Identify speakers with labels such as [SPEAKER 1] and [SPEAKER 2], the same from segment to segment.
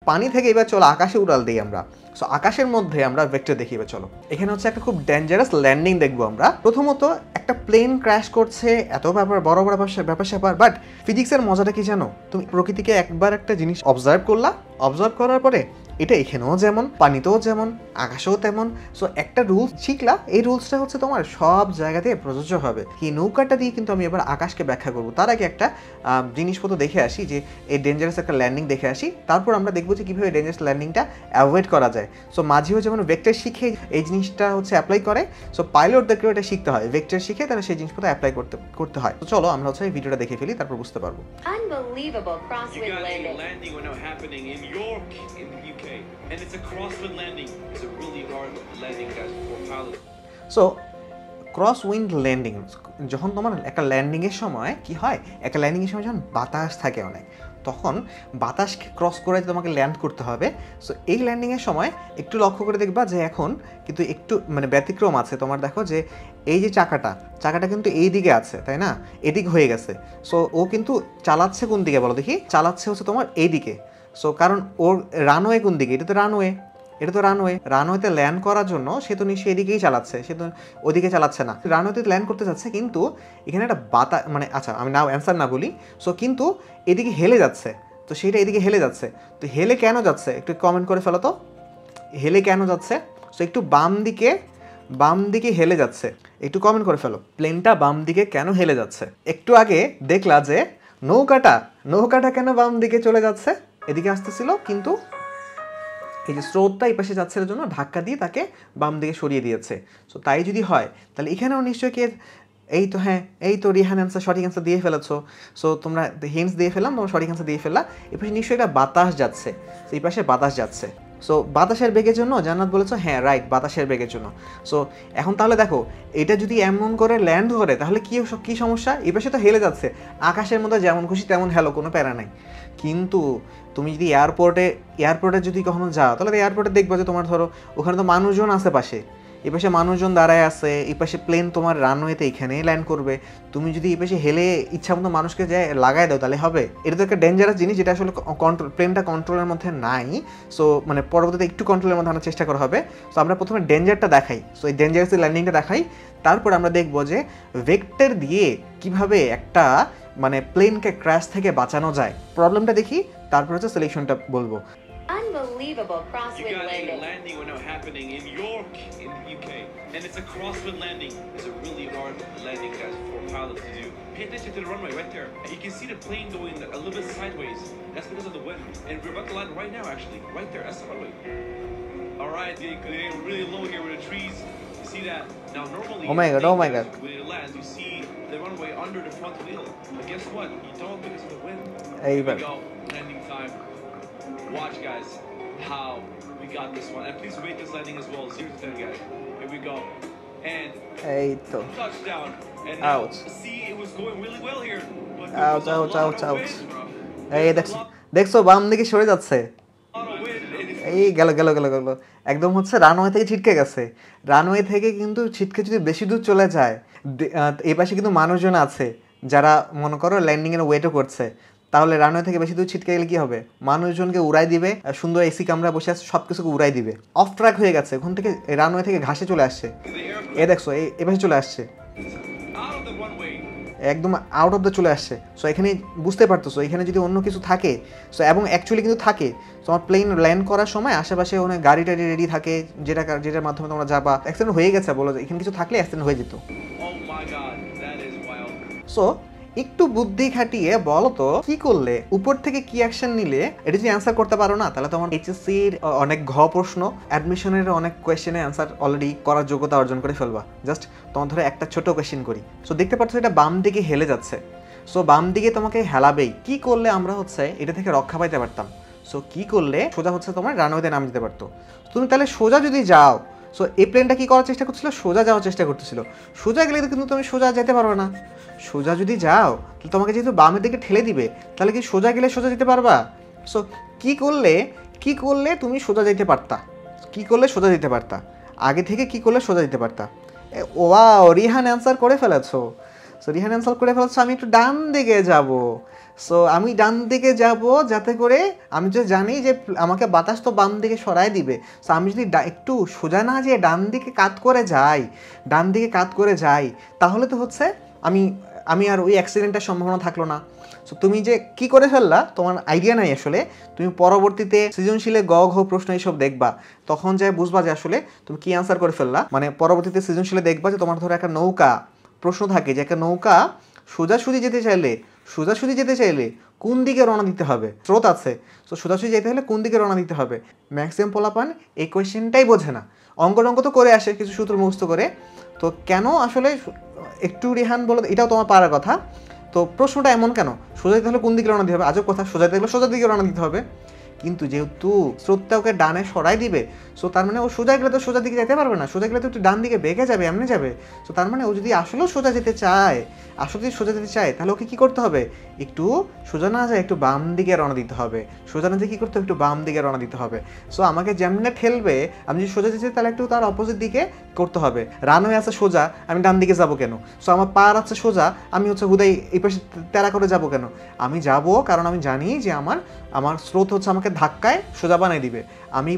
[SPEAKER 1] পানি থেকে এবার চলো আকাশে উড়াল দিই আমরা। সো আকাশের মধ্যে আমরা ভেক্টর দেখি এবার চলো। এখানে হচ্ছে একটা খুব ডেঞ্জারাস ল্যান্ডিং দেখবো আমরা। প্রথমত একটা প্লেন ক্র্যাশ করছে, এত বড় ব্যাপার স্যাপার, বাট ফিজিক্সের মজাটা কি জানো? তুমি প্রকৃতিকে একবার একটা জিনিস অবজার্ভ করার পরে এটা এখানেও যেমন, পানিতেও যেমন, আকাশেও তেমন। সো একটা রুলস শিখলা, এই রুলসটা হচ্ছে তোমার সব জায়গাতে প্রযোজ্য হবে। কি নৌকাটা দিয়ে কিন্তু আমি এবার আকাশকে ব্যাখ্যা করবো। তার আগে একটা জিনিসপত্র দেখে আসি, যে এই ডেঞ্জারাস একটা ল্যান্ডিং দেখে আসি, তারপর আমরা দেখবো যে কীভাবে ডেঞ্জারাস ল্যান্ডিংটা অ্যাভয়েড করা যায়। সো মাঝেও যেমন ভেক্টর শিখে এই জিনিসটা হচ্ছে অ্যাপ্লাই করে, সো পাইলটদেরকেও এটা শিখতে হয়, ভেক্টর শিখে তারা সেই জিনিসপত্র অ্যাপ্লাই করতে হয়। তো চলো আমরা হচ্ছে এই ভিডিওটা দেখে ফেলি, তারপর বুঝতে পারবো।
[SPEAKER 2] Unbelievable crosswind landing went out happening in York in the UK, and it's a crosswind landing. It's a really hard landing, guys, for pilots.
[SPEAKER 1] So cross wind landing, যখন তোমার একটা ল্যান্ডিংয়ের সময় কি হয়, একটা ল্যান্ডিংয়ের সময় যখন বাতাস থাকে অনেক, তখন বাতাসকে ক্রস করে তোমাকে ল্যান্ড করতে হবে। সো এই ল্যান্ডিংয়ের সময় একটু লক্ষ্য করে দেখবা যে এখন কিন্তু একটু মানে ব্যতিক্রম আছে। তোমার দেখো যে এই যে চাকাটা কিন্তু এই দিকে আছে, তাই না? এদিক হয়ে গেছে। সো ও কিন্তু চালাচ্ছে কোন দিকে বলো দেখি? চালাচ্ছে হচ্ছে তোমার এই দিকে। সো কারণ ওর রানওয়ে কোন দিকে? এটা তো রানওয়েতে ল্যান্ড করার জন্য সে তো নিশ্চয়ই এদিকেই চালাচ্ছে, সে তো ওদিকে চালাচ্ছে না। রানওয়েতে ল্যান্ড করতে যাচ্ছে, কিন্তু এখানে একটা মানে আচ্ছা আমি অ্যান্সার না বলি। সো কিন্তু এদিকে হেলে যাচ্ছে, তো সেইটা এদিকে হেলে যাচ্ছে। তো হেলে কেন যাচ্ছে একটু কমেন্ট করে ফেলো তো, হেলে কেন যাচ্ছে? সো একটু বাম দিকে হেলে যাচ্ছে, একটু কমেন্ট করে ফেলো। প্লেনটা বাম দিকে কেন হেলে যাচ্ছে? একটু আগে দেখলা যে নৌকাটা কেন বাম দিকে চলে যাচ্ছে? এদিকে আসতেছিল, কিন্তু এই যে স্রোতটা এই পাশে যাচ্ছে জন্য ধাক্কা দিয়ে তাকে বাম দিকে সরিয়ে দিয়েছে। সো তাই যদি হয় তাহলে এখানেও নিশ্চয়ই এই তো রিহান সঠিক অ্যান্সার দিয়ে ফেলেছো। সো তোমরা হিন্টস দিয়ে ফেললাম, তোমরা সঠিক অ্যান্সার দিয়ে ফেললা। এই পাশে নিশ্চয়ই একটা বাতাস যাচ্ছে, এই পাশে বাতাস যাচ্ছে। সো বাতাসের বেগের জন্য জান্নাত বলেছো, হ্যাঁ রাইট, বাতাসের বেগের জন্য। সো এখন তাহলে দেখো, এটা যদি এমন করে ল্যান্ড করে তাহলে কী সমস্যা? এই পাশে তো হেলে যাচ্ছে, আকাশের মধ্যে যেমন খুশি তেমন হেলো, কোনো প্যারা নাই। কিন্তু তুমি যদি এয়ারপোর্টে যদি কখনো যাও, তাহলে এয়ারপোর্টে দেখবে যে তোমার ধরো ওখানে তো মানুষজন আছে পাশে, এই পাশে মানুষজন দাঁড়ায় আছে, এই পাশে প্লেন তোমার রানওয়েতে এখানেই ল্যান্ড করবে। তুমি যদি এই পাশে হেলে ইচ্ছা মতো মানুষকে যে লাগাই দাও তাহলে হবে? এটা তো একটা ডেঞ্জারাস জিনিস, যেটা আসলে প্লেনটা কন্ট্রোলের মধ্যে নাই। সো মানে পরবর্তীতে একটু কন্ট্রোলের মধ্যে আনার চেষ্টা করা হবে। সো আমরা প্রথমে ডেঞ্জারটা দেখাই, সো এই ডেঞ্জারাস ল্যান্ডিংটা দেখাই, তারপর আমরা দেখবো যে ভেক্টর দিয়ে কিভাবে একটা মানে প্লেনকে ক্র্যাশ থেকে বাঁচানো যায়, প্রবলেমটা দেখি, তারপর হচ্ছে সলিউশনটা বলবো।
[SPEAKER 2] Unbelievable crosswind landing went out happening in York in the UK, and it's a crosswind landing. It's a really hard landing, guys, for pilots to do. Pay attention to the runway right there. You can see the plane going a little bit sideways. That's because of the wind, and we're about to land right now, actually, right there. That's the runway. All right, they're really low here with the trees. You see that? Now normally,
[SPEAKER 1] oh my god,
[SPEAKER 2] when it lands, you see the runway under the front wheel. But guess what? You don't, because of the wind.
[SPEAKER 1] Here
[SPEAKER 2] we go, landing time. Watch, guys, how we got this one. And please rate this landing as well. 0 to 10, guys. Here we go. And touchdown. And now, see, it was going really well here. But
[SPEAKER 1] out. এই দেখছো বাম দিকে সরে যাচ্ছে, এই গেল একদম হচ্ছে রানওয়ে থেকে ছিটকে গেছে। রানওয়ে থেকে কিন্তু ছিটকে যদি বেশি দূর চলে যায়, এই পাশে কিন্তু মানুষজন আছে যারা মনে করো ল্যান্ডিংয়ের ওয়েটও করছে, তাহলে রানওয়ে থেকে বেশি দূর ছিটকে গেলে কী হবে? মানুষজনকে উড়াই দিবে, সুন্দর এসি কামরা বসে আছে, সব কিছুকে উড়াই দিবে। অফ ট্র্যাক হয়ে গেছে, ওখান থেকে রানওয়ে থেকে ঘাসে চলে আসছে, দেখছো এই পাশে চলে আসছে, একদম আউট অফ দ্য চলে আসছে। সো এখানে বুঝতে পারতেছো, এখানে যদি অন্য কিছু থাকে, সো এবং অ্যাকচুয়ালি কিন্তু থাকে, তোমার প্লেন ল্যান্ড করার সময় আশেপাশে অনেক গাড়ি টাড়ি রেডি থাকে, যেটার মাধ্যমে তোমরা যাবা। অ্যাক্সিডেন্ট হয়ে গেছে বলো, যে এখানে কিছু থাকলে অ্যাক্সিডেন্ট হয়ে যেত। সো একটু বুদ্ধি খাটিয়ে বলো তো, কি করলে, উপর থেকে কি অ্যাকশন নিলে, এটা যদি অ্যান্সার করতে পারো না, তাহলে তোমার এইচএসসির অনেক প্রশ্ন, অ্যাডমিশনের অনেক কোয়েশ্চেনে অ্যান্সার অলরেডি করার যোগ্যতা অর্জন করে ফেলবা। জাস্ট তোমার ধরে একটা ছোট কোয়েশ্চেন করি। সো দেখতে পাচ্ছ এটা বাম দিকে হেলে যাচ্ছে, সো বাম দিকে তোমাকে হেলাবেই। কি করলে আমরা হচ্ছে এটা থেকে রক্ষা পাইতে পারতাম? সো কি করলে সোজা হচ্ছে তোমার রানওয়েতে নাম দিতে পারতো? তুমি তাহলে সোজা যদি যাও, সো এই প্লেনটা কী করার চেষ্টা করছিল? সোজা যাওয়ার চেষ্টা করতেছিল। সোজা গেলে কিন্তু তুমি সোজা যেতে পারবে না। সোজা যদি যাও তাহলে তোমাকে যেহেতু বামের দিকে ঠেলে দিবে, তাহলে কি সোজা গেলে সোজা যেতে পারবা? সো কি করলে তুমি সোজা যেতে পারতা? আগে থেকে কি করলে সোজা যেতে পারতা? ওয়াও, রিহান অ্যান্সার করে ফেলেছো। সো রিহান অ্যান্সার করে ফেলেছো, আমি একটু ডান দিকে যাব। সো আমি ডান দিকে যাব যাতে করে আমি তো জানি যে আমাকে বাতাস তো বাম দিকে সরায় দিবে। সো আমি যদি একটু সোজা না যেয়ে ডান দিকে কাত করে যাই তাহলে তো হচ্ছে আমি আমি আর ওই অ্যাক্সিডেন্টের সম্ভাবনা থাকলো না। সো তুমি যে কি করে ফেললা তোমার আইডিয়া নাই আসলে, তুমি পরবর্তীতে সৃজনশীলে গ ঘ প্রশ্ন এইসব দেখবা, তখন যাই বুঝবা যে আসলে তুমি কি আনসার করে ফেললা। মানে পরবর্তীতে সৃজনশীলে দেখবা যে তোমার ধরো একটা নৌকা প্রশ্ন থাকে যে একটা নৌকা সোজাসুজি যেতে চাইলে কোন দিকে রওনা দিতে হবে, স্রোত আছে, তো সোজাসুজি যেতে হলে কোন দিকে রওনা দিতে হবে। ম্যাক্সিমাম পোলাপান এই কোয়েশ্চেনটাই বোঝে না, অঙ্ক তো করে আসে কিছু সূত্র মুখস্থ করে। তো কেন আসলে একটু রিহান বলো, এটাও তোমার পারার কথা, তো প্রশ্নটা এমন কেন সোজা যেতে হলে কোন দিকে রওনা দিতে হবে, আজব কথা, সোজা যেতে হলে সোজা দিকে রওনা দিতে হবে। কিন্তু যেহেতু স্রোতটা ওকে ডানে সরাই দিবে, সো তার মানে ও সোজা গেলে তো সোজা দিকে যেতে পারবে না, সোজা গেলে তো একটু ডান দিকে বেঁকে যাবে, এমনি যাবে। সো তার মানে ও যদি আসলেও সোজা যেতে চায় তাহলে ওকে কী করতে হবে, একটু সোজা না যায় একটু বাম দিকে রওনা দিতে হবে, সোজা না যেয়ে কী করতে হবে, একটু বাম দিকে রওনা দিতে হবে। সো আমাকে যেমনে ঠেলবে, আমি যদি সোজা যেতে তাহলে একটু তার অপোজিট দিকে করতে হবে। রানওয়ে আছে সোজা, আমি ডান দিকে যাবো কেন? সো আমার পার আছে সোজা, আমি হচ্ছে হুদাই এই পাশে তেরা করে যাবো কেন? আমি যাবো কারণ আমি জানি যে আমার স্রোত হচ্ছে আমাকে ধাক্কায় সোজা বানাই দিবে। আমি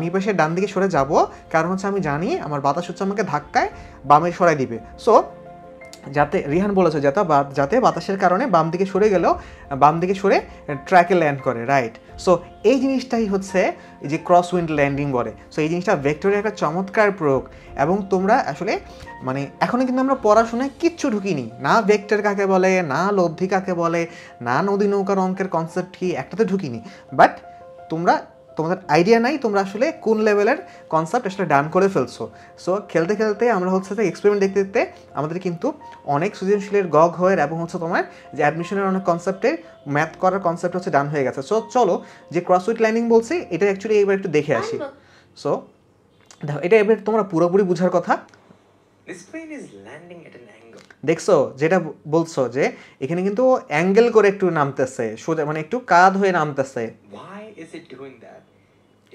[SPEAKER 1] এই পাশে ডান দিকে সরে যাব কারণ হচ্ছে আমি জানি আমার বাতাস হচ্ছে আমাকে ধাক্কায় বামে সরাই দিবে। সো যাতে রিহান বলেছে যাতে বাতাসের কারণে বাম দিকে সরে ট্র্যাকে ল্যান্ড করে, রাইট। সো এই জিনিসটাই হচ্ছে যে ক্রস উইন্ড ল্যান্ডিং বলে। সো এই জিনিসটা ভেক্টরের একটা চমৎকার প্রয়োগ। এবং তোমরা আসলে মানে এখনও কিন্তু আমরা পড়াশোনায় কিচ্ছু ঢুকিনি, না ভেক্টর কাকে বলে, না লব্ধি কাকে বলে, না নদী নৌকার অঙ্কের কনসেপ্ট কি, একটাতে ঢুকিনি। বাট তোমাদের আইডিয়া নাই তোমরা আসলে কোন লেভেলের কনসেপ্ট আসলে ডান করে ফেলছো। সো খেলতে খেলতে আমরা হচ্ছে এক্সপেরিমেন্ট দেখতে আমাদের কিন্তু অনেক সৃজনশীলের গগ হয়ে এবং হচ্ছে তোমার যে অ্যাডমিশনের অনেক কনসেপ্টের ম্যাথ করার কনসেপ্ট হচ্ছে ডান হয়ে গেছে। সো চলো যে ক্রস উইন্ড ল্যান্ডিং বলছি এটা অ্যাকচুয়ালি এবার একটু দেখে আসি। সো দেখো এটা এবার তোমরা পুরোপুরি বোঝার কথা। দেখছো যেটা বলছো যে এখানে কিন্তু অ্যাঙ্গেল করে একটু নামতেছে, সোজা মানে একটু কাঁধ হয়ে নামতেছে।
[SPEAKER 3] Why is it doing that?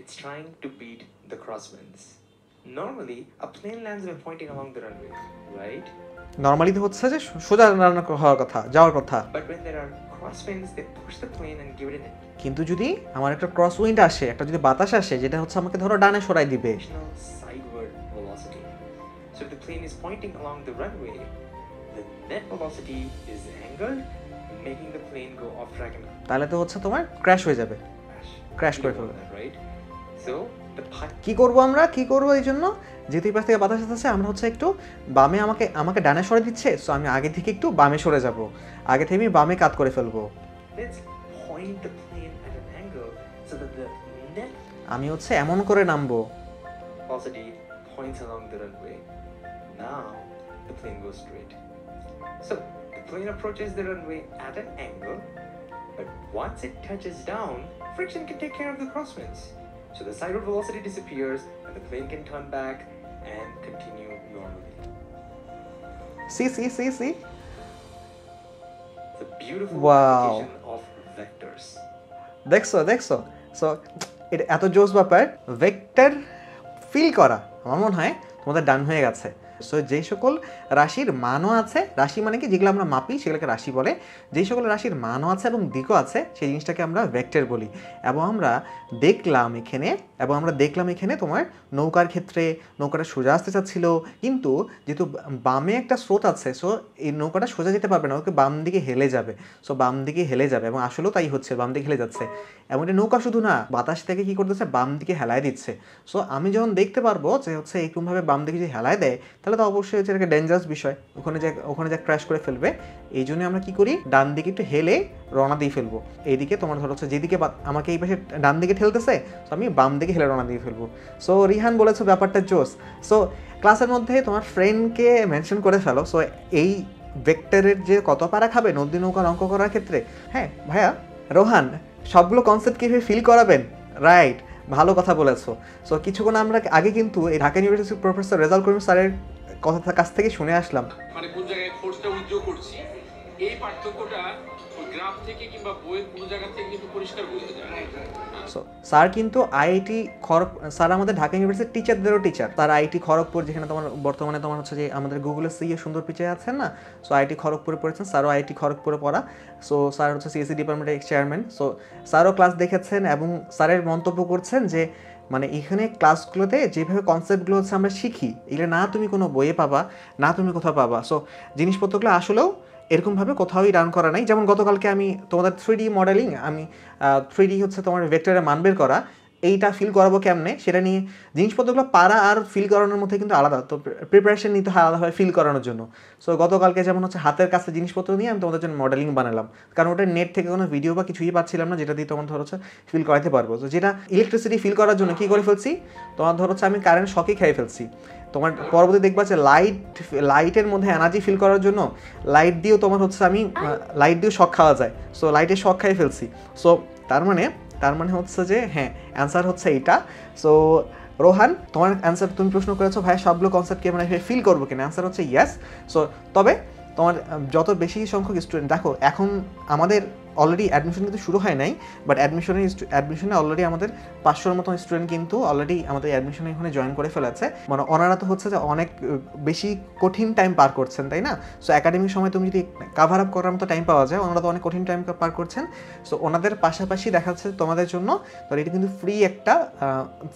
[SPEAKER 3] It's trying to beat the crosswinds. Normally, a plane lands by pointing along the runway, right?
[SPEAKER 1] Normally তো হচ্ছে যে সোজা রান্না হওয়ার কথা, যাওয়ার কথা।
[SPEAKER 3] But when there are crosswinds, they push the plane and give it an
[SPEAKER 1] কিন্তু যদি আমার একটা ক্রস উইন্ড আসে, একটা যদি বাতাস আসে যেটা হচ্ছে আমাকে ধরো ডানে সরাই দিবে,
[SPEAKER 3] additional sideward velocity. So if the plane is pointing along the runway, the net velocity is angled, making the plane go off track and
[SPEAKER 1] তাহলে তো হচ্ছে তোমার ক্র্যাশ হয়ে যাবে, ক্র্যাশ করে ফেলবে,
[SPEAKER 3] right? So
[SPEAKER 1] কি করব এই জন্য, যেহেতু এই পাশ থেকে বাতাস আসছে আমরা হচ্ছে একটু বামে আমাকে ডানে সরে দিচ্ছে। সো আমি আগে থেকে একটু বামে সরে যাব, আগে থেকে আমি বামে কাত করে ফেলবো। আমি হচ্ছে এমন করে নামবো,
[SPEAKER 3] plane approaches the runway at an angle, but once it touches down, friction can take care of the crosswinds. So the sideward velocity disappears and the plane can turn back and continue normally.
[SPEAKER 1] See.
[SPEAKER 3] It's a beautiful application of vectors.
[SPEAKER 1] দেখছো so এটা এত জোস ব্যাপার, vector feel করা আমার মনে হয় তোমাদের ডান হয়ে গেছে। সো যেই সকল রাশির মানও আছে, রাশি মানে কি যেগুলো আমরা মাপি সেগুলোকে রাশি বলে, যেই সকল রাশির মানও আছে এবং দিকও আছে সেই জিনিসটাকে আমরা ভেক্টর বলি। এবং আমরা দেখলাম এখানে তোমার নৌকার ক্ষেত্রে নৌকাটা সোজা আসতে চাচ্ছিল, কিন্তু যেহেতু বামে একটা স্রোত আছে, সো এই নৌকাটা সোজা যেতে পারবে না, ওকে বাম দিকে হেলে যাবে এবং আসলেও তাই হচ্ছে, বাম দিকে হেলে যাচ্ছে। এবং এটা নৌকা শুধু না, বাতাস থেকে কী করতেছে, বাম দিকে হেলায় দিচ্ছে। সো আমি যখন দেখতে পারবো যে হচ্ছে এরকমভাবে বাম দিকে যে হেলায় দেয় তাহলে তো অবশ্যই হচ্ছে একটা ডেঞ্জারাস বিষয়, ওখানে যে ক্র্যাশ করে ফেলবে। এই জন্য আমরা কি করি, ডান দিকে একটু হেলে রওনা দিয়ে ফেলবো। এইদিকে তোমার ধরো হচ্ছে যেদিকে আমাকে এই পাশে ডান দিকে ঠেলতেছে, সো আমি বাম দিকে হেলে রওনা দিয়ে ফেলবো। সো রিহান বলেছো ব্যাপারটা জোস। সো ক্লাসের মধ্যে তোমার ফ্রেন্ডকে মেনশন করে ফেলো। সো এই ভেক্টরের যে কত পারা খাবে নদী নৌকার অঙ্ক করার ক্ষেত্রে, হ্যাঁ ভাইয়া রোহান সবগুলো কনসেপ্ট কীভাবে ফিল করাবেন, রাইট, ভালো কথা বলেছো। সো কিছুক্ষণ আমরা আগে কিন্তু এই ঢাকা ইউনিভার্সিটির প্রফেসর রেজাল করিম স্যারের কাছ থেকে শুনে আসলাম,
[SPEAKER 4] মানে কোন জায়গায় ফোর্সটা উইথড্র করছি, এই পার্থক্যটা ওই গ্রাফ থেকে কিংবা বইয়ের কোনো জায়গা থেকে কিন্তু পরিষ্কার বোঝা যায়।
[SPEAKER 1] সো স্যার কিন্তু আইআইটি খড়গ, স্যার আমাদের ঢাকা ইউনিভার্সিটির টিচারদেরও টিচার। তার আইআইটি খড়গপুর, যেখানে তোমার বর্তমানে তোমার হচ্ছে যে আমাদের গুগলের সিইও সুন্দর পিচাই আছেন না, সো আইআইটি খড়গপুরে পড়েছেন, স্যারও আইআইটি খড়গপুরে পড়া। সো স্যার হচ্ছে সিএসসি ডিপার্টমেন্টের চেয়ারম্যান। সো স্যারও ক্লাস দেখেছেন এবং স্যারের মন্তব্য করছেন যে মানে এখানে ক্লাসগুলোতে যেভাবে কনসেপ্টগুলো হচ্ছে আমরা শিখি, এগুলো না তুমি কোনো বইয়ে পাবা, না তুমি কোথাও পাবা। সো জিনিসপত্রগুলো আসলেও এরকমভাবে কোথাওই রান করা নাই। যেমন গতকালকে আমি তোমাদের 3D মডেলিং, আমি 3D হচ্ছে তোমার ভেক্টরের মান বের করা, এইটা ফিল করাবো কেমনে সেটা নিয়ে জিনিসপত্রগুলো পারা আর ফিল করানোর মধ্যে কিন্তু আলাদা, তো প্রিপারেশন নিতে হয় আলাদাভাবে ফিল করানোর জন্য। সো গতকালকে যেমন হচ্ছে হাতের কাছে জিনিসপত্র নিয়ে আমি তোমাদের জন্য মডেলিং বানালাম, কারণ ওটা নেট থেকে কোনো ভিডিও বা কিছুই পাচ্ছিলাম না যেটা দিয়ে তোমার ধরো হচ্ছে ফিল করাতে পারবো। তো যেটা ইলেকট্রিসিটি ফিল করার জন্য কী করে ফেলছি, তোমার ধরো হচ্ছে আমি কারেন্ট শকই খেয়ে ফেলছি। তোমার পরবর্তী দেখবা যে লাইটের মধ্যে এনার্জি ফিল করার জন্য লাইট দিয়েও তোমার হচ্ছে আমি লাইট দিয়েও শক খাওয়া যায়। সো লাইটের শক খাই ফেলছি। সো তার মানে হচ্ছে যে হ্যাঁ, অ্যান্সার হচ্ছে এইটা। সো রোহান, তোমার অ্যান্সার, তুমি প্রশ্ন করেছো ভাই সবগুলো কনসেপ্টকে মানে ফিল করবো কিনা, অ্যান্সার হচ্ছে ইয়েস। সো তবে তোমার যত বেশি সংখ্যক স্টুডেন্ট, দেখো এখন আমাদের অলরেডি অ্যাডমিশন কিন্তু শুরু হয় নাই, বাট অ্যাডমিশনে অলরেডি আমাদের 500-র মতো স্টুডেন্ট কিন্তু অলরেডি আমাদের অ্যাডমিশনে এখানে জয়েন করে ফেলেছে। মানে ওনারা তো হচ্ছে যে অনেক বেশি কঠিন টাইম পার করছেন, তাই না? সো একাডেমিক সময় তুমি যদি কাভার আপ করার মতো টাইম পাওয়া যায়, ওনারা তো অনেক কঠিন টাইম পার করছেন। সো ওনাদের পাশাপাশি দেখা যাচ্ছে তোমাদের জন্য তো এটা কিন্তু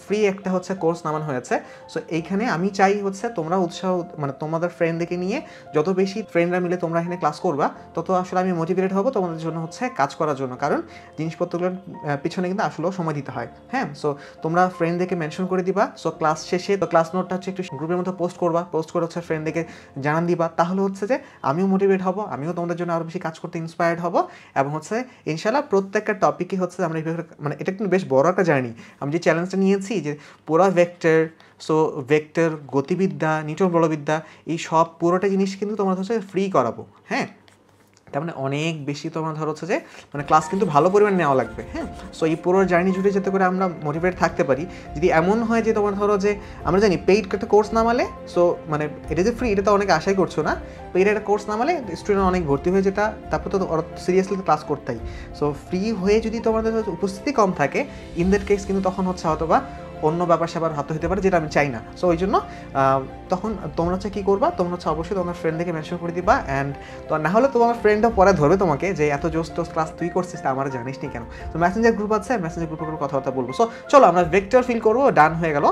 [SPEAKER 1] ফ্রি একটা হচ্ছে কোর্স নামানো হয়েছে। সো এইখানে আমি চাই হচ্ছে তোমরা উৎসাহ, মানে তোমাদের ফ্রেন্ডদেরকে নিয়ে যত বেশি ফ্রেন্ডরা মিলে তোমরা এখানে ক্লাস করবা, তত আসলে আমি মোটিভেটেড হবো তোমাদের জন্য হচ্ছে কাজ করার জন্য, কারণ জিনিসপত্রগুলোর পিছনে কিন্তু আসলেও সময় দিতে হয়। হ্যাঁ, সো তোমরা ফ্রেন্ডদেরকে মেনশন করে দিবা। সো ক্লাস শেষে তো ক্লাস নোটটা হচ্ছে একটু গ্রুপের মধ্যে পোস্ট করবা, পোস্ট করে হচ্ছে ফ্রেন্ডদেরকে জানান দিবা, তাহলে হচ্ছে যে আমিও মোটিভেট হব, আমিও তোমাদের জন্য আরও বেশি কাজ করতে ইন্সপায়ার্ড হব। এবং হচ্ছে ইনশাল্লাহ প্রত্যেকটা টপিকই হচ্ছে আমরা এইভাবে, মানে এটা কিন্তু বেশ বড় একটা জার্নি। আমি যে চ্যালেঞ্জটা নিয়েছি যে পুরো ভেক্টর, গতিবিদ্যা, নিউটন বলবিদ্যা, এই সব পুরোটা জিনিস কিন্তু তোমরা হচ্ছে ফ্রি করাবো। হ্যাঁ, তার মানে অনেক বেশি তোমার ধরো হচ্ছে যে মানে ক্লাস কিন্তু ভালো পরিমাণ নেওয়া লাগবে। হ্যাঁ, সো এই পুরো জার্নি জুড়ে যাতে করে আমরা মোটিভেট থাকতে পারি। যদি এমন হয় যে তোমার ধরো যে আমরা জানি পেইড একটা কোর্স নামালে, সো মানে এটা যে ফ্রি এটা তো অনেকে আশাই করছো না, পেইড একটা কোর্স নামালে স্টুডেন্ট অনেক ভর্তি হয়ে যেটা, তারপর তো সিরিয়াসলি ক্লাস করতেই। সো ফ্রি হয়ে যদি তোমাদের উপস্থিতি কম থাকে, ইন দ্যাট কেস কিন্তু তখন হচ্ছে হয়তো বা অন্য ব্যাপার স্যাপার হাতে হতে পারে, যেটা আমি চাই না। সো ওই জন্য তখন তোমরা হচ্ছে কী করবা, তোমরা হচ্ছে অবশ্যই তোমার ফ্রেন্ডদেরকে মেনশন করে দিবা। অ্যান্ড তো না হলে তোমার ফ্রেন্ডও পরে ধরবে তোমাকে যে এত জোস ক্লাস তুই করছিস, আমার জানিস নি কেন। তো মেসেঞ্জার গ্রুপ আছে, মেসেঞ্জার গ্রুপে কথাবার্তা বলবো। সো চলো আমরা ভেক্টর ফিল করবো, ডান হয়ে গেল।